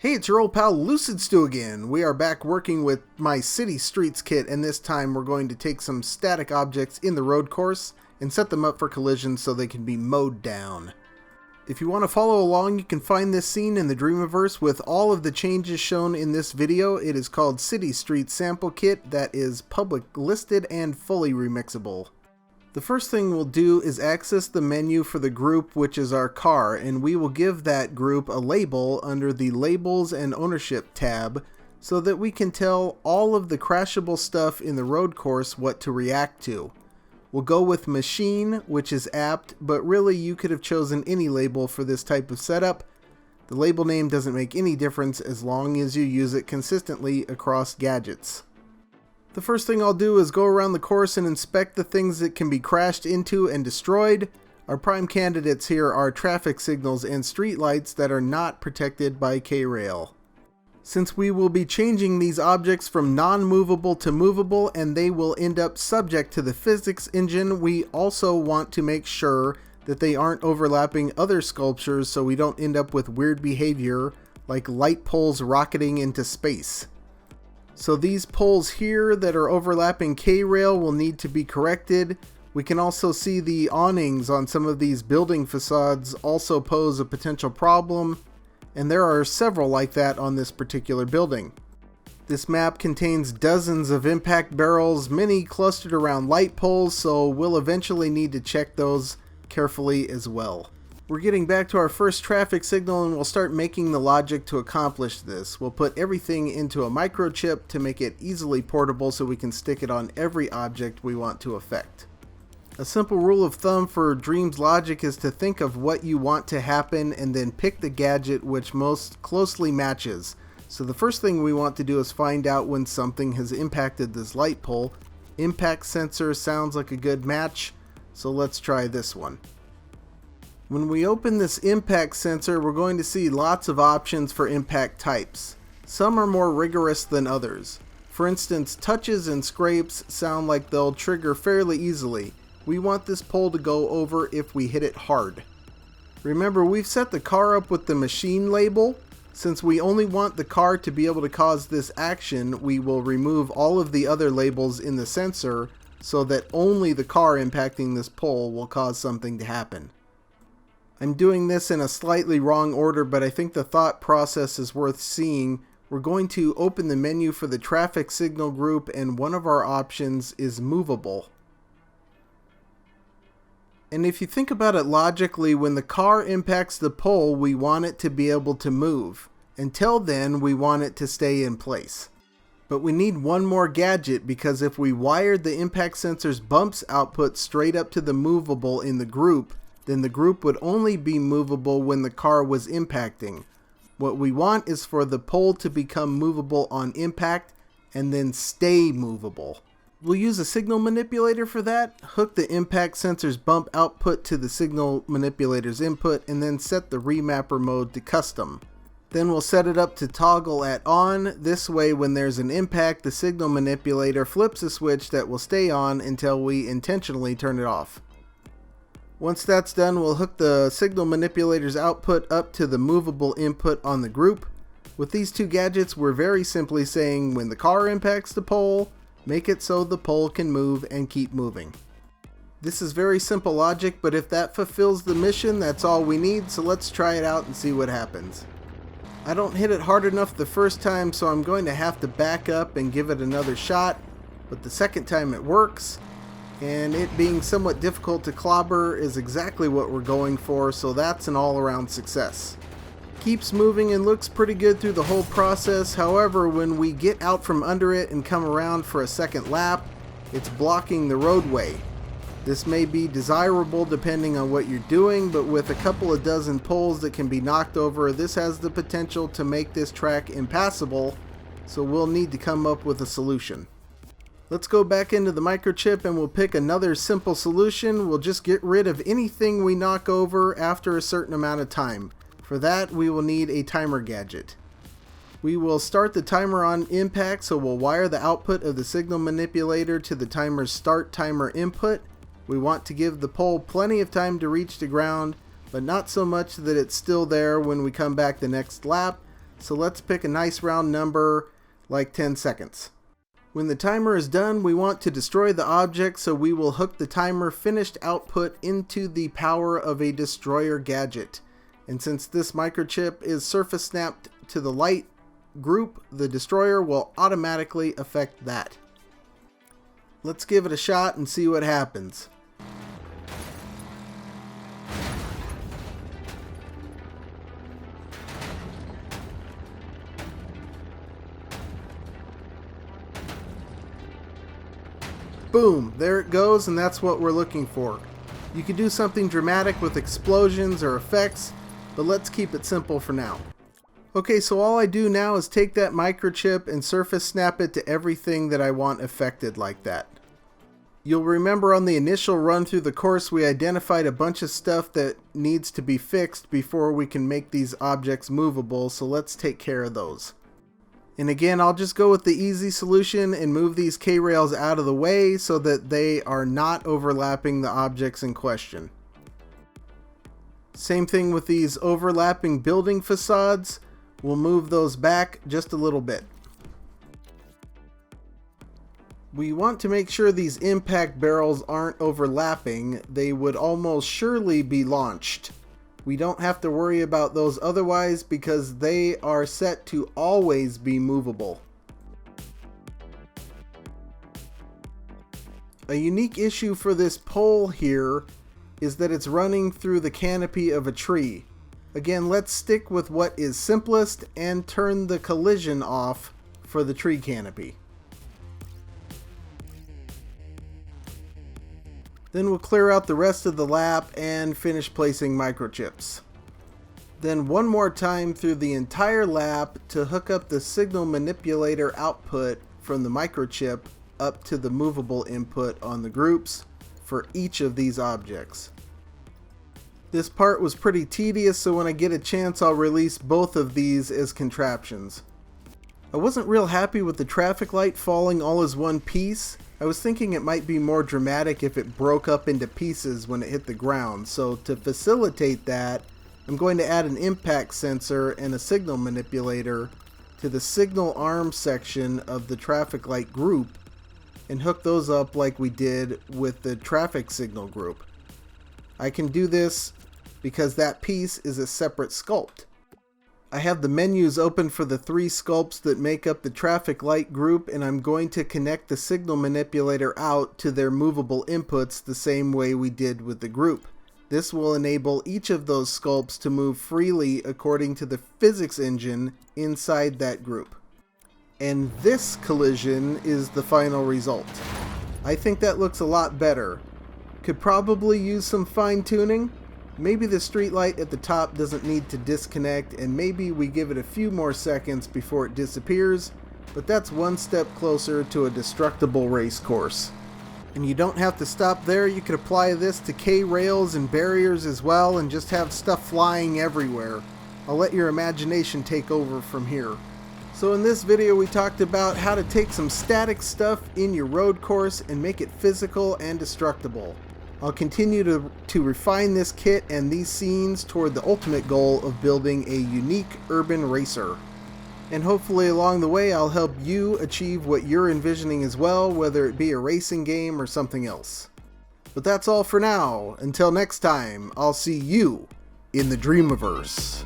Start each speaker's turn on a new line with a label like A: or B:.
A: Hey, it's your old pal Lucid Stew again. We are back working with my City Streets kit, and this time we're going to take some static objects in the road course and set them up for collisions so they can be mowed down. If you want to follow along, you can find this scene in the Dreamiverse with all of the changes shown in this video. It is called City Streets Sample Kit that is public listed and fully remixable. The first thing we'll do is access the menu for the group, which is our car, and we will give that group a label under the Labels and Ownership tab so that we can tell all of the crashable stuff in the road course what to react to. We'll go with Machine, which is apt, but really you could have chosen any label for this type of setup. The label name doesn't make any difference as long as you use it consistently across gadgets. The first thing I'll do is go around the course and inspect the things that can be crashed into and destroyed. Our prime candidates here are traffic signals and street lights that are not protected by K-Rail. Since we will be changing these objects from non-movable to movable and they will end up subject to the physics engine, we also want to make sure that they aren't overlapping other sculptures so we don't end up with weird behavior like light poles rocketing into space. So these poles here that are overlapping K-Rail will need to be corrected. We can also see the awnings on some of these building facades also pose a potential problem, and there are several like that on this particular building. This map contains dozens of impact barrels, many clustered around light poles, so we'll eventually need to check those carefully as well. We're getting back to our first traffic signal and we'll start making the logic to accomplish this. We'll put everything into a microchip to make it easily portable so we can stick it on every object we want to affect. A simple rule of thumb for Dreams logic is to think of what you want to happen and then pick the gadget which most closely matches. So the first thing we want to do is find out when something has impacted this light pole. Impact sensor sounds like a good match, so let's try this one. When we open this impact sensor, we're going to see lots of options for impact types. Some are more rigorous than others. For instance, touches and scrapes sound like they'll trigger fairly easily. We want this pole to go over if we hit it hard. Remember, we've set the car up with the machine label. Since we only want the car to be able to cause this action, we will remove all of the other labels in the sensor so that only the car impacting this pole will cause something to happen. I'm doing this in a slightly wrong order, but I think the thought process is worth seeing. We're going to open the menu for the traffic signal group, and one of our options is movable. And if you think about it logically, when the car impacts the pole, we want it to be able to move. Until then, we want it to stay in place. But we need one more gadget, because if we wired the impact sensor's bumps output straight up to the movable in the group, then the group would only be movable when the car was impacting. What we want is for the pole to become movable on impact and then stay movable. We'll use a signal manipulator for that, hook the impact sensor's bump output to the signal manipulator's input, and then set the remapper mode to custom. Then we'll set it up to toggle at on. This way, when there's an impact, the signal manipulator flips a switch that will stay on until we intentionally turn it off. Once that's done, we'll hook the signal manipulator's output up to the movable input on the group. With these two gadgets, we're very simply saying when the car impacts the pole, make it so the pole can move and keep moving. This is very simple logic, but if that fulfills the mission, that's all we need, so let's try it out and see what happens. I don't hit it hard enough the first time, so I'm going to have to back up and give it another shot, but the second time it works. And it being somewhat difficult to clobber is exactly what we're going for, so that's an all-around success. Keeps moving and looks pretty good through the whole process. However, when we get out from under it and come around for a second lap, it's blocking the roadway. This may be desirable depending on what you're doing, but with a couple of dozen poles that can be knocked over, this has the potential to make this track impassable, so we'll need to come up with a solution. Let's go back into the microchip and we'll pick another simple solution. We'll just get rid of anything we knock over after a certain amount of time. For that, we will need a timer gadget. We will start the timer on impact, so we'll wire the output of the signal manipulator to the timer's start timer input. We want to give the pole plenty of time to reach the ground, but not so much that it's still there when we come back the next lap. So let's pick a nice round number, like 10 seconds. When the timer is done, we want to destroy the object, so we will hook the timer finished output into the power of a destroyer gadget. And since this microchip is surface snapped to the light group, the destroyer will automatically affect that. Let's give it a shot and see what happens. Boom, there it goes, and that's what we're looking for. You could do something dramatic with explosions or effects, but let's keep it simple for now. Okay, so all I do now is take that microchip and surface snap it to everything that I want affected like that. You'll remember on the initial run through the course we identified a bunch of stuff that needs to be fixed before we can make these objects movable, so let's take care of those. And again, I'll just go with the easy solution and move these K-rails out of the way so that they are not overlapping the objects in question. Same thing with these overlapping building facades. We'll move those back just a little bit. We want to make sure these impact barrels aren't overlapping. They would almost surely be launched. We don't have to worry about those otherwise because they are set to always be movable. A unique issue for this pole here is that it's running through the canopy of a tree. Again, let's stick with what is simplest and turn the collision off for the tree canopy. Then we'll clear out the rest of the lap and finish placing microchips. Then one more time through the entire lap to hook up the signal manipulator output from the microchip up to the movable input on the groups for each of these objects. This part was pretty tedious, so when I get a chance I'll release both of these as contraptions. I wasn't real happy with the traffic light falling all as one piece. I was thinking it might be more dramatic if it broke up into pieces when it hit the ground, so to facilitate that, I'm going to add an impact sensor and a signal manipulator to the signal arm section of the traffic light group and hook those up like we did with the traffic signal group. I can do this because that piece is a separate sculpt. I have the menus open for the 3 sculpts that make up the traffic light group, and I'm going to connect the signal manipulator out to their movable inputs the same way we did with the group. This will enable each of those sculpts to move freely according to the physics engine inside that group. And this collision is the final result. I think that looks a lot better. Could probably use some fine tuning. Maybe the street light at the top doesn't need to disconnect, and maybe we give it a few more seconds before it disappears, but that's one step closer to a destructible race course. And you don't have to stop there. You could apply this to K-rails and barriers as well and just have stuff flying everywhere. I'll let your imagination take over from here. So in this video we talked about how to take some static stuff in your road course and make it physical and destructible. I'll continue to refine this kit and these scenes toward the ultimate goal of building a unique urban racer. And hopefully along the way I'll help you achieve what you're envisioning as well, whether it be a racing game or something else. But that's all for now. Until next time, I'll see you in the Dreamiverse.